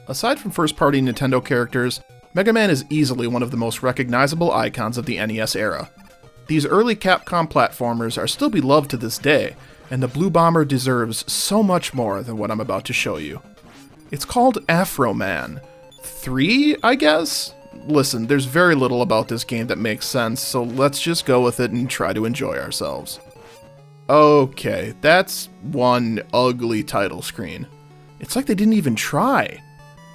Aside from first-party Nintendo characters, Mega Man is easily one of the most recognizable icons of the NES era. These early Capcom platformers are still beloved to this day, and the Blue Bomber deserves so much more than what I'm about to show you. It's called AFRO Man 3, I guess? Listen, there's very little about this game that makes sense, so let's just go with it and try to enjoy ourselves. Okay, that's one ugly title screen. It's like they didn't even try.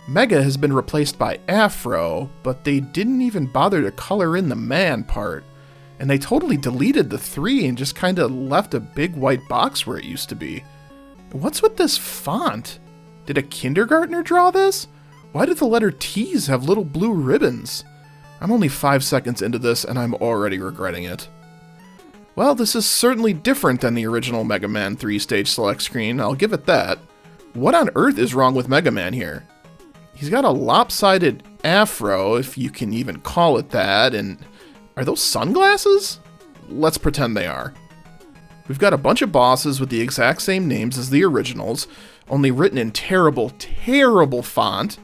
Mega has been replaced by Afro, but they didn't even bother to color in the man part. And they totally deleted the 3 and just kinda left a big white box where it used to be. What's with this font? Did a kindergartner draw this? Why did the letter T's have little blue ribbons? I'm only 5 seconds into this and I'm already regretting it. Well, this is certainly different than the original Mega Man 3 stage select screen, I'll give it that. What on earth is wrong with Mega Man here? He's got a lopsided afro, if you can even call it that, and are those sunglasses? Let's pretend they are. We've got a bunch of bosses with the exact same names as the originals, only written in terrible, terrible font,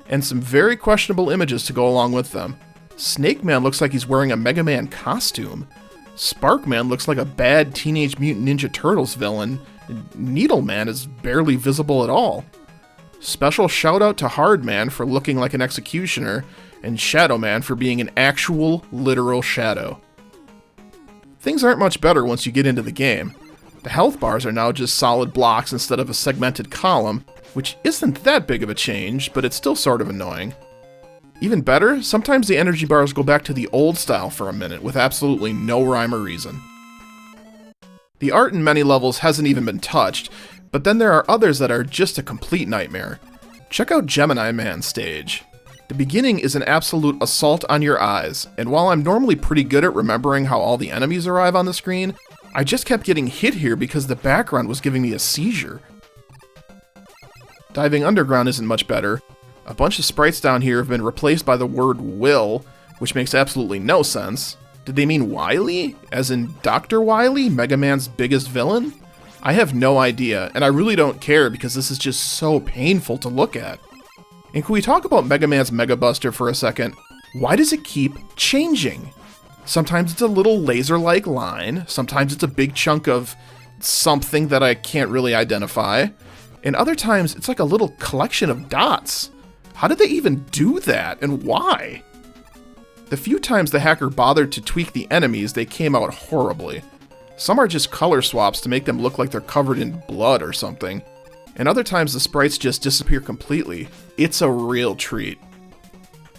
and some very questionable images to go along with them. Snake Man looks like he's wearing a Mega Man costume. Spark Man looks like a bad Teenage Mutant Ninja Turtles villain. Needle Man is barely visible at all. Special shout out to Hard Man for looking like an executioner, and Shadow Man for being an actual, literal shadow. Things aren't much better once you get into the game. The health bars are now just solid blocks instead of a segmented column, which isn't that big of a change, but it's still sort of annoying. Even better, sometimes the energy bars go back to the old style for a minute with absolutely no rhyme or reason. The art in many levels hasn't even been touched, but then there are others that are just a complete nightmare. Check out Gemini Man's stage. The beginning is an absolute assault on your eyes, and while I'm normally pretty good at remembering how all the enemies arrive on the screen, I just kept getting hit here because the background was giving me a seizure. Diving underground isn't much better. A bunch of sprites down here have been replaced by the word Will, which makes absolutely no sense. Did they mean Wily? As in Dr. Wily, Mega Man's biggest villain? I have no idea, and I really don't care because this is just so painful to look at. And can we talk about Mega Man's Mega Buster for a second? Why does it keep changing? Sometimes it's a little laser-like line, sometimes it's a big chunk of something that I can't really identify, and other times it's like a little collection of dots. How did they even do that, and why? The few times the hacker bothered to tweak the enemies, they came out horribly. Some are just color swaps to make them look like they're covered in blood or something, and other times the sprites just disappear completely. It's a real treat.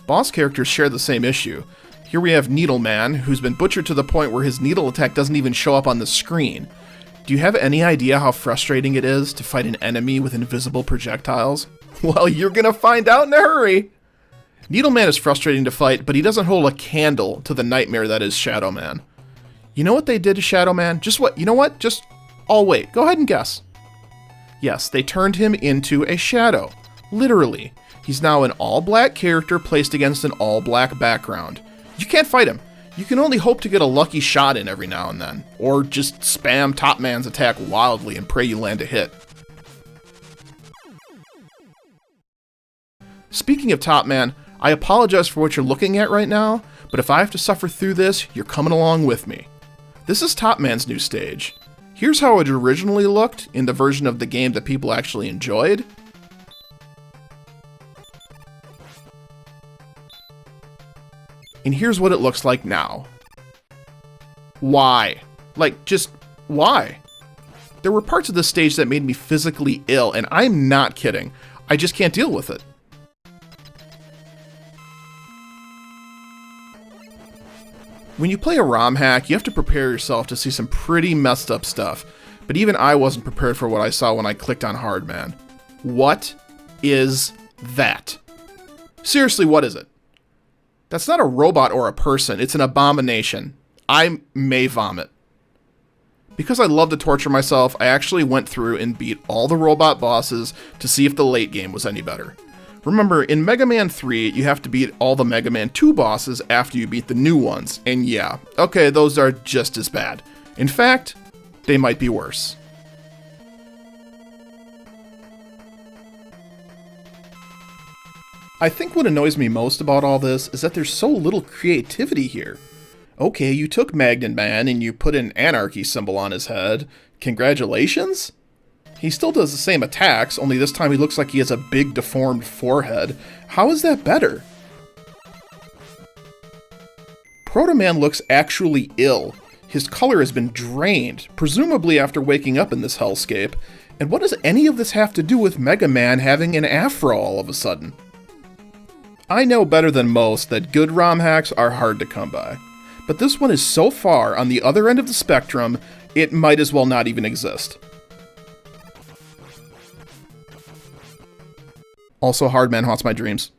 Boss characters share the same issue. Here we have Needle Man, who's been butchered to the point where his needle attack doesn't even show up on the screen. Do you have any idea how frustrating it is to fight an enemy with invisible projectiles? Well, you're gonna find out in a hurry! Needle Man is frustrating to fight, but he doesn't hold a candle to the nightmare that is Shadow Man. You know what they did to Shadow Man? You know what? I'll wait. Go ahead and guess. Yes, they turned him into a shadow. Literally. He's now an all-black character placed against an all-black background. You can't fight him. You can only hope to get a lucky shot in every now and then, or just spam Top Man's attack wildly and pray you land a hit. Speaking of Top Man, I apologize for what you're looking at right now, but if I have to suffer through this, you're coming along with me. This is Top Man's new stage. Here's how it originally looked in the version of the game that people actually enjoyed. And here's what it looks like now. Why? Just why? There were parts of this stage that made me physically ill, and I'm not kidding. I just can't deal with it. When you play a ROM hack, you have to prepare yourself to see some pretty messed up stuff, but even I wasn't prepared for what I saw when I clicked on Hard Man. What is that? Seriously, what is it? That's not a robot or a person, it's an abomination. I may vomit. Because I love to torture myself, I actually went through and beat all the robot bosses to see if the late game was any better. Remember, in Mega Man 3, you have to beat all the Mega Man 2 bosses after you beat the new ones, and yeah, okay, those are just as bad. In fact, they might be worse. I think what annoys me most about all this is that there's so little creativity here. Okay, you took Magnet Man and you put an anarchy symbol on his head. Congratulations? He still does the same attacks, only this time he looks like he has a big deformed forehead. How is that better? Proto Man looks actually ill. His color has been drained, presumably after waking up in this hellscape. And what does any of this have to do with Mega Man having an afro all of a sudden? I know better than most that good ROM hacks are hard to come by. But this one is so far on the other end of the spectrum, it might as well not even exist. Also, Hardman haunts my dreams.